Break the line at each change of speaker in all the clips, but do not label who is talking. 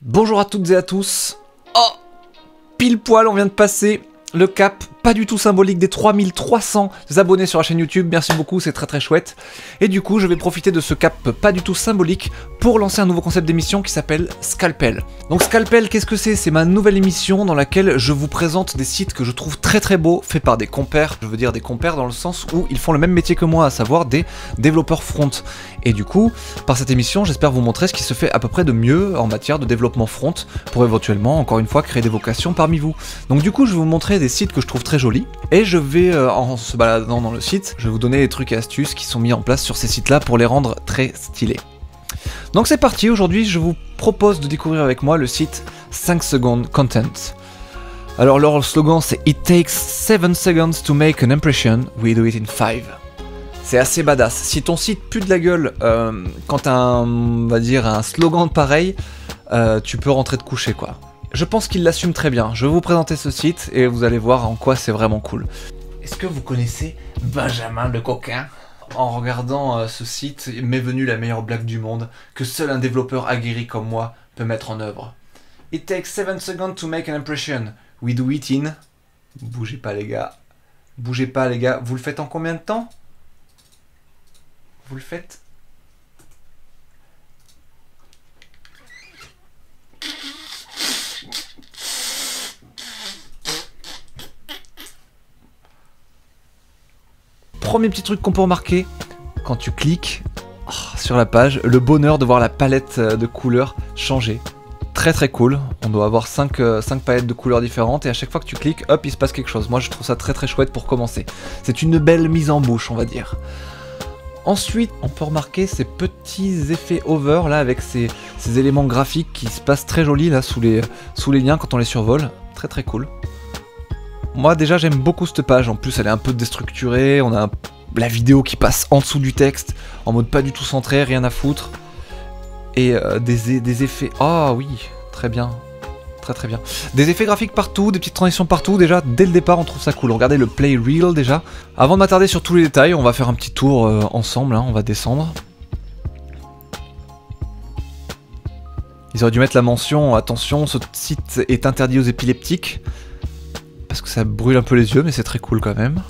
Bonjour à toutes et à tous. Oh, pile poil, on vient de passer le cap, pas du tout symbolique, des 3300 abonnés sur la chaîne YouTube. Merci beaucoup, c'est très très chouette. Et du coup, je vais profiter de ce cap pas du tout symbolique pour lancer un nouveau concept d'émission qui s'appelle Scalpel. Donc Scalpel, qu'est-ce que c'est? C'est ma nouvelle émission dans laquelle je vous présente des sites que je trouve très très beaux, faits par des compères. Je veux dire des compères dans le sens où ils font le même métier que moi, à savoir des développeurs front. Et du coup, par cette émission, j'espère vous montrer ce qui se fait à peu près de mieux en matière de développement front pour éventuellement, encore une fois, créer des vocations parmi vous. Donc du coup, je vais vous montrer des sites que je trouve très jolis et je vais, en se baladant dans le site, je vais vous donner des trucs et astuces qui sont mis en place sur ces sites-là pour les rendre très stylés. Donc c'est parti, aujourd'hui je vous propose de découvrir avec moi le site 5 Second Content. Alors leur slogan c'est It takes 7 seconds to make an impression, we do it in 5. C'est assez badass. Si ton site pue de la gueule quand t'as on va dire un slogan pareil, tu peux rentrer te coucher quoi. Je pense qu'il l'assume très bien. Je vais vous présenter ce site et vous allez voir en quoi c'est vraiment cool. Est-ce que vous connaissez Benjamin le coquin? En regardant ce site, il m'est venue la meilleure blague du monde que seul un développeur aguerri comme moi peut mettre en œuvre. It takes 7 seconds to make an impression. We do it in... Bougez pas les gars. Bougez pas les gars. Vous le faites en combien de temps? Vous le faites... Premier petit truc qu'on peut remarquer, quand tu cliques sur la page, le bonheur de voir la palette de couleurs changer. Très très cool, on doit avoir 5 palettes de couleurs différentes et à chaque fois que tu cliques, hop, il se passe quelque chose. Moi je trouve ça très très chouette pour commencer. C'est une belle mise en bouche, on va dire. Ensuite, on peut remarquer ces petits effets over là avec ces éléments graphiques qui se passent très jolis là sous les liens quand on les survole. Très très cool. Moi déjà j'aime beaucoup cette page, en plus elle est un peu déstructurée, on a la vidéo qui passe en dessous du texte, en mode pas du tout centré, rien à foutre. Et des effets... Ah oui, très bien, très très bien. Des effets graphiques partout, des petites transitions partout, déjà dès le départ on trouve ça cool. Regardez le play reel déjà. Avant de m'attarder sur tous les détails, on va faire un petit tour ensemble, hein, on va descendre. Ils auraient dû mettre la mention, attention, ce site est interdit aux épileptiques. Parce que ça brûle un peu les yeux, mais c'est très cool quand même.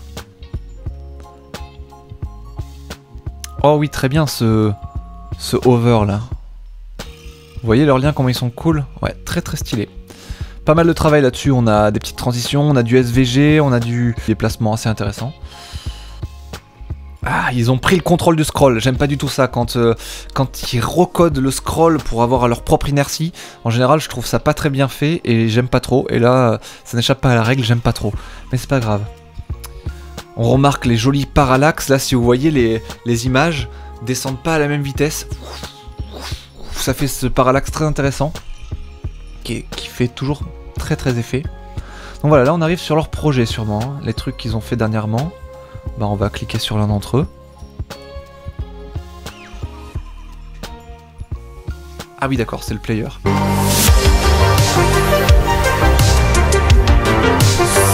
Oh oui, très bien ce hover là. Vous voyez leurs liens, comment ils sont cool? Ouais, très très stylé. Pas mal de travail là-dessus, on a des petites transitions, on a du SVG, on a du déplacement assez intéressant. Ah, ils ont pris le contrôle du scroll, j'aime pas du tout ça, quand ils recodent le scroll pour avoir leur propre inertie, en général je trouve ça pas très bien fait et j'aime pas trop, et là ça n'échappe pas à la règle, j'aime pas trop, mais c'est pas grave. On remarque les jolis parallaxes, là si vous voyez les images descendent pas à la même vitesse, ça fait ce parallaxe très intéressant, qui fait toujours très très effet. Donc voilà, là on arrive sur leur projet sûrement, hein, les trucs qu'ils ont fait dernièrement. Bah on va cliquer sur l'un d'entre eux. Ah oui d'accord, c'est le player.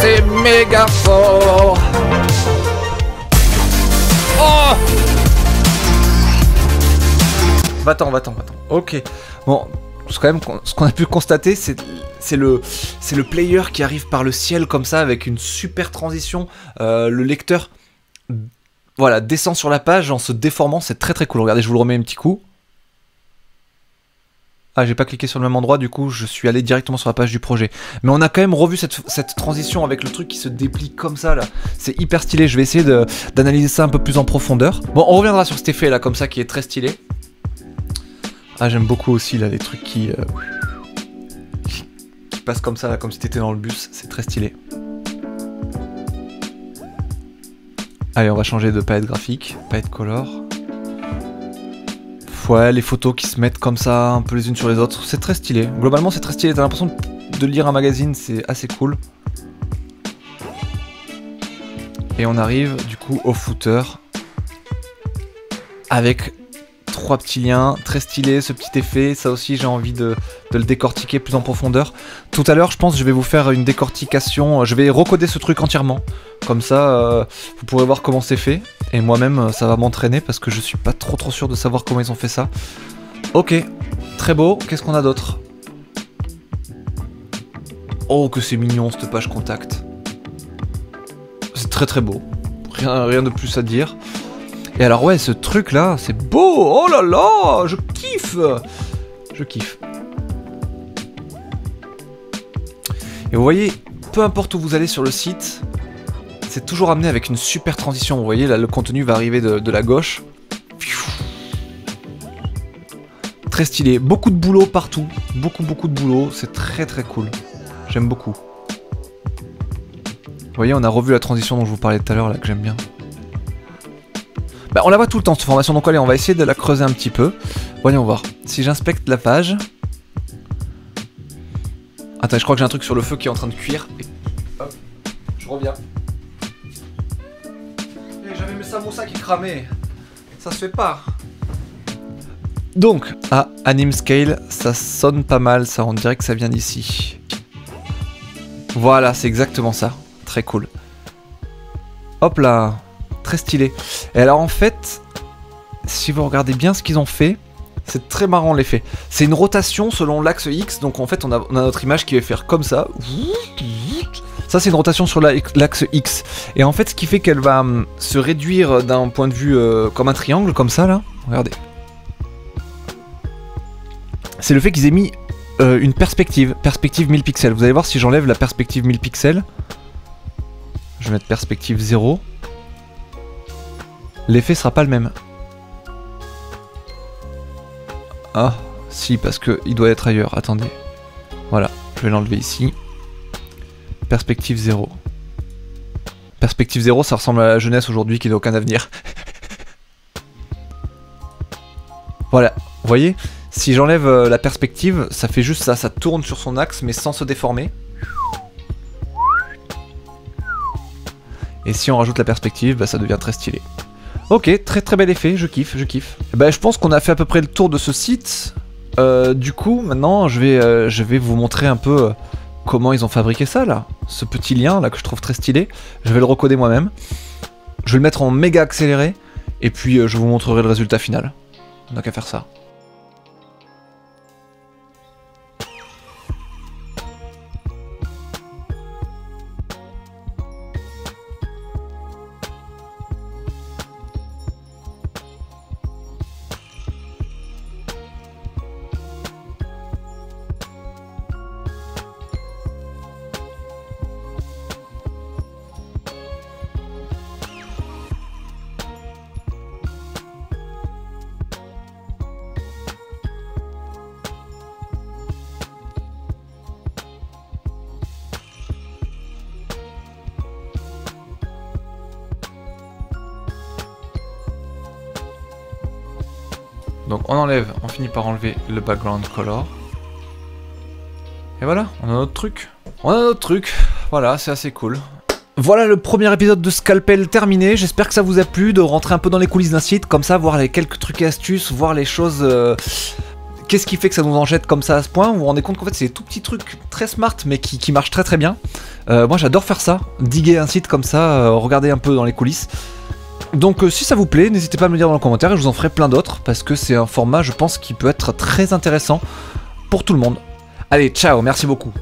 C'est méga fort. Oh, va-t'en. Ok. Bon, quand même, ce qu'on a pu constater, c'est le player qui arrive par le ciel comme ça avec une super transition. Le lecteur, voilà, descend sur la page en se déformant, c'est très très cool. Regardez, je vous le remets un petit coup. Ah, j'ai pas cliqué sur le même endroit, du coup je suis allé directement sur la page du projet. Mais on a quand même revu cette transition avec le truc qui se déplie comme ça là. C'est hyper stylé, je vais essayer d'analyser ça un peu plus en profondeur. Bon, on reviendra sur cet effet là comme ça qui est très stylé. Ah, j'aime beaucoup aussi là les trucs qui passent comme ça là, comme si t'étais dans le bus, c'est très stylé. Allez, on va changer de palette graphique, palette color. Ouais, les photos qui se mettent comme ça, un peu les unes sur les autres, c'est très stylé. Globalement, c'est très stylé, t'as l'impression de lire un magazine, c'est assez cool. Et on arrive du coup au footer. Avec 3 petits liens, très stylé ce petit effet, ça aussi j'ai envie de le décortiquer plus en profondeur. Tout à l'heure je pense que je vais vous faire une décortication, je vais recoder ce truc entièrement, comme ça vous pourrez voir comment c'est fait, et moi-même ça va m'entraîner parce que je suis pas trop sûr de savoir comment ils ont fait ça. Ok, très beau, qu'est-ce qu'on a d'autre? Oh, que c'est mignon cette page contact. C'est très très beau. Rien de plus à dire. Et alors ouais, ce truc là, c'est beau. Oh là là, je kiffe. Je kiffe. Et vous voyez, peu importe où vous allez sur le site, c'est toujours amené avec une super transition. Vous voyez, là le contenu va arriver de la gauche. Très stylé. Beaucoup de boulot partout. Beaucoup de boulot. C'est très très cool. J'aime beaucoup. Vous voyez, on a revu la transition dont je vous parlais tout à l'heure là, que j'aime bien. Bah, on la voit tout le temps cette formation, donc allez, on va essayer de la creuser un petit peu. Voyons voir. Si j'inspecte la page... Attends, je crois que j'ai un truc sur le feu qui est en train de cuire. Et... hop, je reviens. J'avais mes samoussas qui cramaient. Ça se fait pas. Donc, Anime Scale, ça sonne pas mal, ça, on dirait que ça vient d'ici. Voilà, c'est exactement ça. Très cool. Hop là. Très stylé. Et alors en fait, si vous regardez bien ce qu'ils ont fait, c'est très marrant l'effet. C'est une rotation selon l'axe X, donc en fait on a notre image qui va faire comme ça. Ça c'est une rotation sur l'axe X. Et en fait ce qui fait qu'elle va se réduire d'un point de vue comme un triangle, comme ça là. Regardez. C'est le fait qu'ils aient mis une perspective 1000 pixels. Vous allez voir si j'enlève la perspective 1000 pixels. Je vais mettre perspective 0. L'effet sera pas le même. Ah, si, parce que il doit être ailleurs. Attendez. Voilà, je vais l'enlever ici. Perspective 0. Perspective 0, ça ressemble à la jeunesse aujourd'hui qui n'a aucun avenir. Voilà, vous voyez? Si j'enlève la perspective, ça fait juste ça. Ça tourne sur son axe, mais sans se déformer. Et si on rajoute la perspective, bah, ça devient très stylé. Ok, très très bel effet, je kiffe, je kiffe. Et bah, je pense qu'on a fait à peu près le tour de ce site. Du coup, maintenant, je vais vous montrer un peu comment ils ont fabriqué ça, là. Ce petit lien, là, que je trouve très stylé. Je vais le recoder moi-même. Je vais le mettre en méga accéléré. Et puis, je vous montrerai le résultat final. On n'a qu'à faire ça. Donc on enlève, on finit par enlever le background color. Et voilà, on a notre truc. On a notre truc. Voilà, c'est assez cool. Voilà le premier épisode de Scalpel terminé. J'espère que ça vous a plu de rentrer un peu dans les coulisses d'un site, comme ça, voir les quelques trucs et astuces, voir les choses... Qu'est-ce qui fait que ça nous en jette comme ça à ce point? Vous vous rendez compte qu'en fait c'est des tout petits trucs très smart mais qui marchent très très bien. Moi j'adore faire ça, diguer un site comme ça, regarder un peu dans les coulisses. Donc si ça vous plaît, n'hésitez pas à me le dire dans les commentaires et je vous en ferai plein d'autres parce que c'est un format je pense qui peut être très intéressant pour tout le monde. Allez, ciao, merci beaucoup.